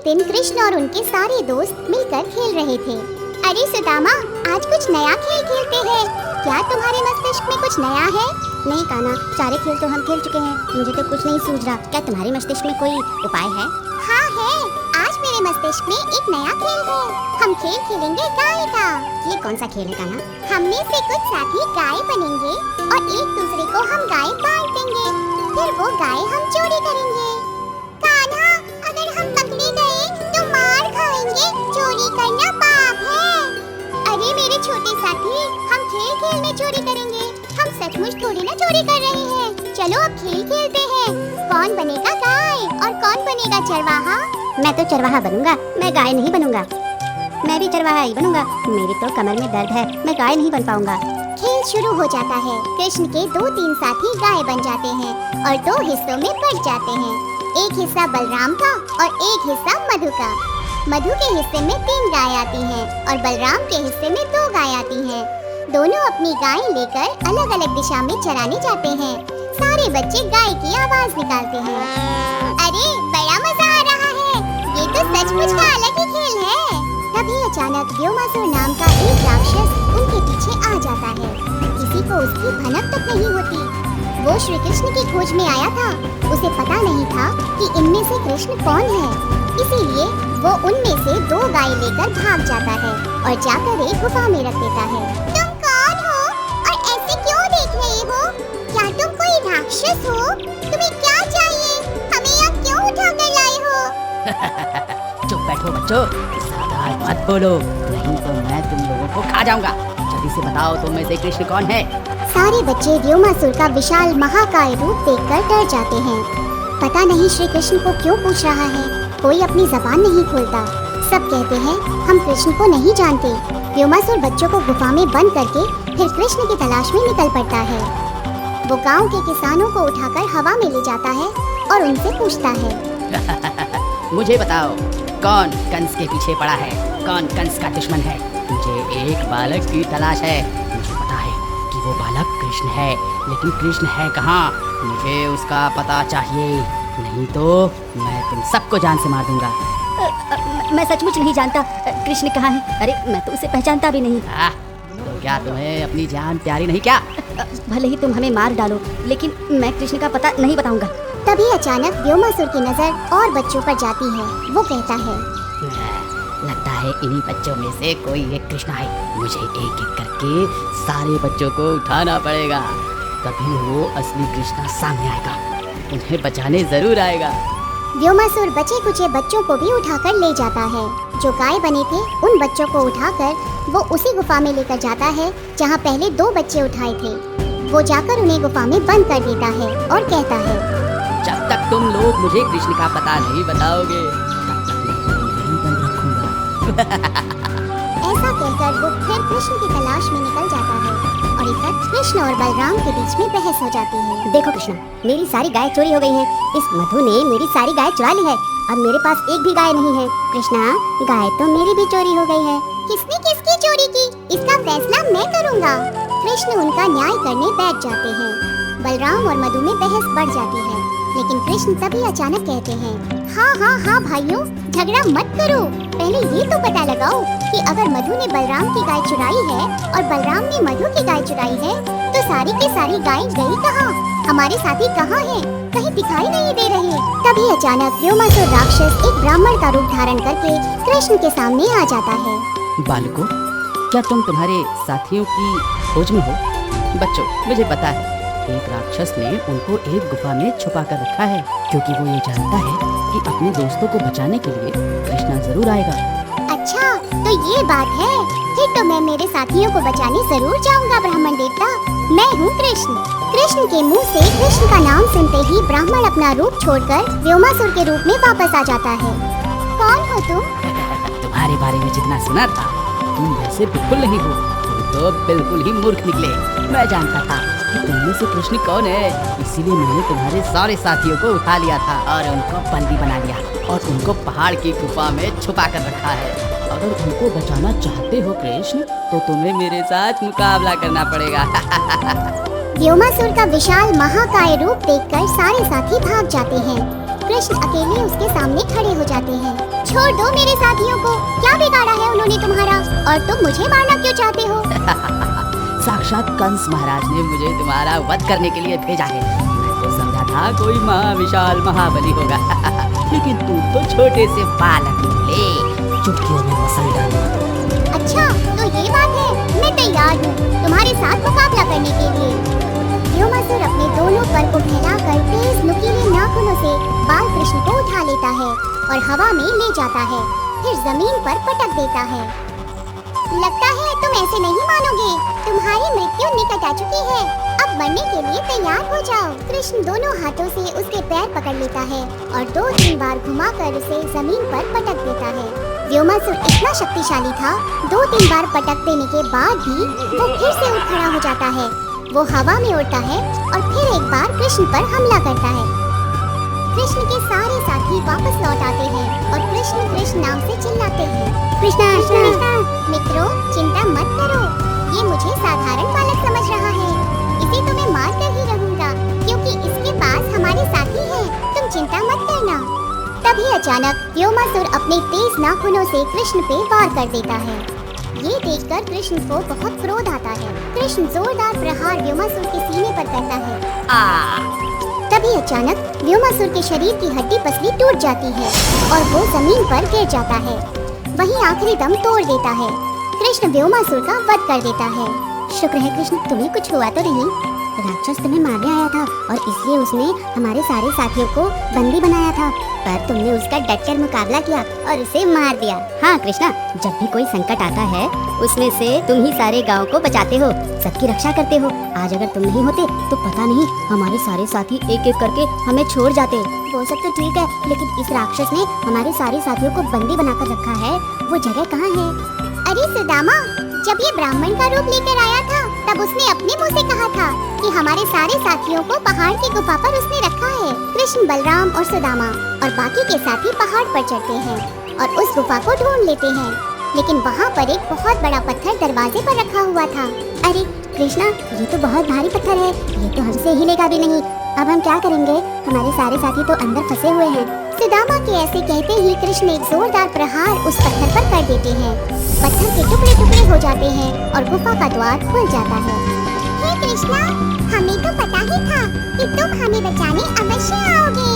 एक दिन कृष्ण और उनके सारे दोस्त मिलकर खेल रहे थे। अरे सुदामा, आज कुछ नया खेल खेलते हैं। क्या तुम्हारे मस्तिष्क में कुछ नया है? नहीं कान्हा, सारे खेल तो हम खेल चुके हैं, मुझे तो कुछ नहीं सूझ रहा। क्या तुम्हारे मस्तिष्क में कोई उपाय है? हाँ है, आज मेरे मस्तिष्क में एक नया खेल है। हम खेल खेलेंगे गाय का। ये कौन सा खेल है कान्हा? हम में से कुछ साथी गाय बनेंगे और एक दूसरे को हम गाय बांट देंगे, फिर वो गाय हम चोरी करेंगे। कान्हा, अगर हम पकड़े गए तो मार खाएंगे, चोरी करना पाप है। अरे मेरे छोटे साथी, हम खेल खेल में चोरी करेंगे, हम सचमुच थोड़ी ना चोरी कर रहे हैं। चलो अब खेल खेलते हैं। कौन बनेगा गाय और कौन बनेगा चरवाहा? मैं तो चरवाहा बनूंगा, मैं गाय नहीं बनूंगा। मैं भी चरवाहा ही बनूंगा, मेरी तो कमर में दर्द है, मैं गाय नहीं बन पाऊंगा। खेल शुरू हो जाता है। कृष्ण के 2-3 साथी गाय बन जाते हैं और 2 हिस्सों में बट जाते हैं। एक हिस्सा बलराम का और एक हिस्सा मधु का। मधु के हिस्से में 3 गाय आती हैं और बलराम के हिस्से में 2 गाय आती हैं। दोनों अपनी गाय लेकर अलग अलग दिशा में चराने जाते हैं। सारे बच्चे गाय की आवाज निकालते हैं। अरे बड़ा मजा आ रहा है, ये तो सचमुच का अलग ही खेल है। तभी अचानक व्योमासुर नाम का एक राक्षस उनके पीछे आ जाता है। किसी को उसकी भनक तक नहीं होती। वो श्री कृष्ण की खोज में आया था। उसे पता नहीं था कि इनमें से कृष्ण कौन है, इसीलिए वो उनमें से 2 गाय लेकर भाग जाता है और जाकर एक गुफा में रख देता है। तुम कौन हो और ऐसे क्यों देख रहे हो? क्या तुम कोई राक्षस हो? तुम्हें क्या चाहिए? हमें यहाँ क्यों उठा कर लाए हो? चुप बैठो बच्चों, ज्यादा मत बोलो, नहीं तो मैं तुम लोगों को खा जाऊंगा। जल्दी से बताओ तुम में से कृष्ण कौन है? सारे बच्चे व्योमासुर का विशाल महाकाय रूप देखकर डर जाते हैं। पता नहीं श्री कृष्ण को क्यों पूछ रहा है, कोई अपनी जबान नहीं खोलता। सब कहते हैं हम कृष्ण को नहीं जानते। व्योमासुर बच्चों को गुफा में बंद करके फिर कृष्ण की तलाश में निकल पड़ता है। वो गांव के किसानों को उठाकर हवा में ले जाता है और उनसे पूछता है मुझे बताओ, कौन कंस के पीछे पड़ा है? कौन कंस का दुश्मन है? मुझे एक बालक की तलाश है। मुझे पता है कि वो बालक कृष्ण है, लेकिन कृष्ण है कहाँ? मुझे उसका पता चाहिए, नहीं तो मैं तुम सबको जान से मार दूंगा। मैं सचमुच नहीं जानता कृष्ण कहाँ है। अरे मैं तो उसे पहचानता भी नहीं। तो क्या तुम्हें अपनी जान प्यारी नहीं क्या? भले ही तुम हमें मार डालो, लेकिन मैं कृष्ण का पता नहीं बताऊंगा। तभी अचानक व्योमासुर की नजर और बच्चों पर जाती है। वो कहता है लगता है इन्हीं बच्चों में से कोई एक कृष्ण है। मुझे एक एक करके सारे बच्चों को उठाना पड़ेगा, तभी वो असली कृष्णा सामने आएगा, उन्हें बचाने जरूर आएगा। व्योमासुर बचे कुचे बच्चों को भी उठाकर ले जाता है। जो गाय बने थे उन बच्चों को उठाकर वो उसी गुफा में लेकर जाता है जहाँ पहले 2 बच्चे उठाए थे। वो जाकर उन्हें गुफा में बंद कर देता है और कहता है जब तक तुम लोग मुझे कृष्ण का पता नहीं बताओगे, तब तक मैं तुम्हें यहीं बंद रखूंगा। ऐसा कहकर वो फिर कृष्ण की तलाश में निकल जाता है और इधर कृष्ण और बलराम के बीच में बहस हो जाती है। देखो कृष्ण, मेरी सारी गाय चोरी हो गई है। इस मधु ने मेरी सारी गाय चुरा ली है। अब मेरे पास एक भी गाय नहीं है। कृष्णा, गाय तो मेरी भी चोरी हो गई है। किसने किसकी चोरी की, इसका फैसला मैं करूँगा। कृष्ण उनका न्याय करने बैठ जाते हैं। बलराम और मधु में बहस बढ़ जाती है, लेकिन कृष्ण तभी अचानक कहते हैं हाँ भाइयों, झगड़ा मत करो। पहले ये तो पता लगाओ कि अगर मधु ने बलराम की गाय चुराई है और बलराम ने मधु की गाय चुराई है, तो सारी की सारी गाय गई कहाँ? हमारे साथी कहाँ हैं? कहीं दिखाई नहीं दे रहे। तभी अचानक व्योमासुर राक्षस एक ब्राह्मण का रूप धारण करके कृष्ण के सामने आ जाता है। बालकों, क्या तुम तुम्हारे साथियों की खोज में हो? बच्चों, मुझे पता है एक राक्षस ने उनको एक गुफा में छुपा कर रखा है, क्योंकि वो ये जानता है कि अपने दोस्तों को बचाने के लिए कृष्णा जरूर आएगा। अच्छा, तो ये बात है। फिर तो मैं मेरे साथियों को बचाने जरूर जाऊंगा ब्राह्मण देवता। मैं हूँ कृष्ण। कृष्ण के मुंह से कृष्ण का नाम सुनते ही ब्राह्मण अपना रूप छोड़कर व्योमासुर के रूप में वापस आ जाता है। कौन हो तुम? तुम्हारे बारे में जितना सुना था, तुम वैसे बिल्कुल नहीं हो। तुम तो बिल्कुल ही मूर्ख निकले। मैं जानता था कि तुममें से कृष्ण कौन है, इसीलिए मैंने तुम्हारे सारे साथियों को उठा लिया था और उनको बंदी बना लिया और उनको पहाड़ की गुफा में छुपा कर रखा है। अगर उनको बचाना चाहते हो कृष्ण, तो तुम्हें मेरे साथ मुकाबला करना पड़ेगा। व्योमासुर का विशाल महाकाय रूप देखकर सारे साथी भाग जाते हैं। कृष्ण अकेले उसके सामने खड़े हो जाते हैं। छोड़ दो मेरे साथियों को। क्या बिगाड़ा है उन्होंने तुम्हारा, और तुम मुझे मारना क्यों चाहते हो? साक्षात कंस महाराज ने मुझे तुम्हारा वध करने के लिए भेजा है। मैं तो समझा था कोई महाविशाल महाबली होगा लेकिन तुम तो छोटे से बालक निकले, चुटकियों में मसल डालो। अच्छा तो ये बात है, मैं तैयार हूँ तुम्हारे साथ मुकाबला करने के लिए। व्योमासुर अपने दोनों पर को फैलाकर तेज नुकीले नाखूनों से बाल कृष्ण को उठा लेता है और हवा में ले जाता है, फिर जमीन पर पटक देता है। लगता है तुम ऐसे नहीं मानोगे, तुम्हारी मृत्यु निकट आ चुकी है, अब मरने के लिए तैयार हो जाओ। कृष्ण दोनों हाथों से उसके पैर पकड़ लेता है और 2-3 बार घुमाकर उसे जमीन पर पटक देता है। व्योमासुर इतना शक्तिशाली था, 2-3 बार पटक देने के बाद भी वो फिर से उठ खड़ा हो जाता है। वो हवा में उड़ता है और फिर एक बार कृष्ण पर हमला करता है। कृष्ण के सारे साथी वापस लौट आते हैं और कृष्ण कृष्ण नाम से चिल्लाते हैं। कृष्णा कृष्णा। मित्रों चिंता मत करो, ये मुझे साधारण बालक समझ रहा है, इसे तो मैं मार कर ही रहूंगा क्योंकि इसके पास हमारे साथी हैं, तुम चिंता मत करना। तभी अचानक व्योमासुर अपने तेज नाखूनों से कृष्ण पे वार कर देता है। ये देखकर कृष्ण को बहुत क्रोध आता है। कृष्ण जोरदार प्रहार व्योमासुर के सीने पर करता है। तभी अचानक व्योमासुर के शरीर की हड्डी पसली टूट जाती है और वो जमीन पर गिर जाता है। वहीं आखिरी दम तोड़ देता है। कृष्ण व्योमासुर का वध कर देता है। शुक्र है कृष्ण, तुम्हें कुछ हुआ तो नहीं। राक्षस तुम्हें मारने आया था और इसलिए उसने हमारे सारे साथियों को बंदी बनाया था, पर तुमने उसका डटकर मुकाबला किया और उसे मार दिया। हाँ कृष्णा, जब भी कोई संकट आता है उसमें से तुम ही सारे गांव को बचाते हो, सबकी रक्षा करते हो। आज अगर तुम नहीं होते तो पता नहीं हमारे सारे साथी एक एक करके हमें छोड़ जाते। वो सब तो ठीक है, लेकिन इस राक्षस ने हमारे सारे साथियों को बंदी बनाकर रखा है, वो जगह कहाँ है? अरे सुदामा, जब ये ब्राह्मण का रूप लेकर आया था तब उसने अपने मुंह से कहा था कि हमारे सारे साथियों को पहाड़ की गुफा पर उसने रखा है। कृष्ण, बलराम और सुदामा और बाकी के साथी पहाड़ पर चढ़ते हैं और उस गुफा को ढूंढ लेते हैं, लेकिन वहाँ पर एक बहुत बड़ा पत्थर दरवाजे पर रखा हुआ था। अरे कृष्णा, ये तो बहुत भारी पत्थर है, ये तो हमसे हिलेगा भी नहीं। अब हम क्या करेंगे? हमारे सारे साथी तो अंदर फंसे हुए हैं। सुदामा के ऐसे कहते ही कृष्ण एक जोरदार प्रहार उस पत्थर पर कर देते हैं। पत्थर के टुकड़े टुकड़े हो जाते हैं और गुफा का द्वार खुल जाता है। हे कृष्णा, हमें तो पता ही था कि तुम हमें बचाने अवश्य आओगे।